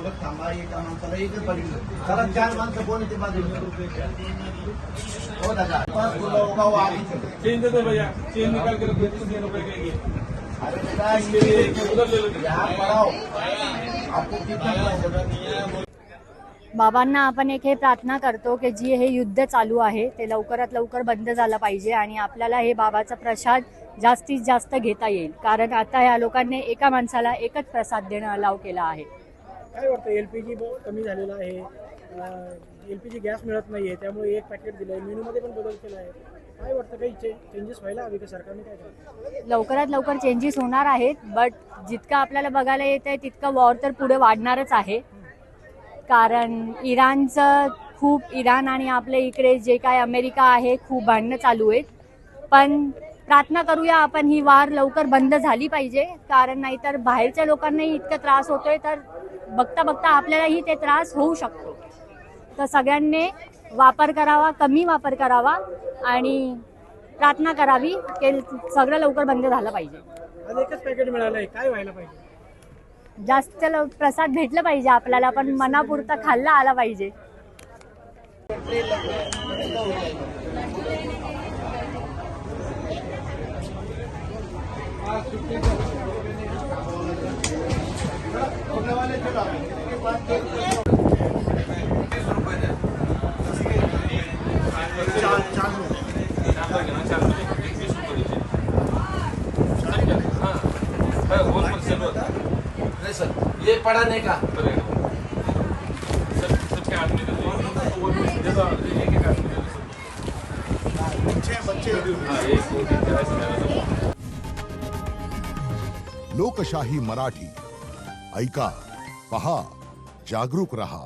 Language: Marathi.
थोडं थांबा, एका माणसाला एकच बघितलं कारण 4 माणसं कोण येते बाजूला हो दादा बस तुला उगा आधी चेन दे दो भैया, चेन निकाल के रखो, 300 रुपए के लिए। अरे बेटा उधर ले लो। यहाँ पढ़ाओ आपको कितना बाबांना आपण एक हे प्रार्थना करतो की जी हे युद्ध चालू आहे ते लवकरात लवकर बंद झालं पाहिजे आणि आपल्याला हे बाबाचा प्रसाद जास्तीत जास्त घेता येईल, कारण आता या लोकांनी एका माणसाला एकच प्रसाद देणं अलाव केला आहे. काय वाटतं एलपीजी कमी झालेला आहे, एलपीजी गॅस मिळत नाहीये, त्यामुळे एक पॅकेट दिलंय, मेनूमध्ये पण बदल केला आहे. काय वाटतं काही चेंजेस व्हायला हवे का सरकारने? काय करावं? लवकरात लवकर चेंजेस होणार आहेत, बट जितकं आपल्याला बघायला येत आहे तितकं वॉर तर पुढे वाढणारच आहे. कारण इराण आणि आपल्या इकडे जे काय अमेरिका आहे खूप भांडणं चालू आहेत. पण प्रार्थना करूया आपण ही वार लवकर बंद झाली पाहिजे, कारण नाहीतर बाहेरच्या लोकांनाही इतका त्रास होतोय तर बघता बघता आपल्यालाही ते त्रास होऊ शकतो. तर सगळ्यांनी वापर करावा, कमी वापर करावा आणि प्रार्थना करावी की सगळं लवकर बंद झालं पाहिजे. आज एकच पॅकेट मिळालंय, काय व्हायला पाहिजे? जास्त प्रसाद भेटलं पाहिजे आपल्याला, पण मनापुरता खाल्ला आला पाहिजे. सर ये पढ़ा नहीं का सबके हाथ में दे दो, एक हाथ में दे दो। बच्चे हाँ, एक दो तीन चार ऐसे दे दो। लोकशाही मराठी ऐका, पहा, जागरूक रहा.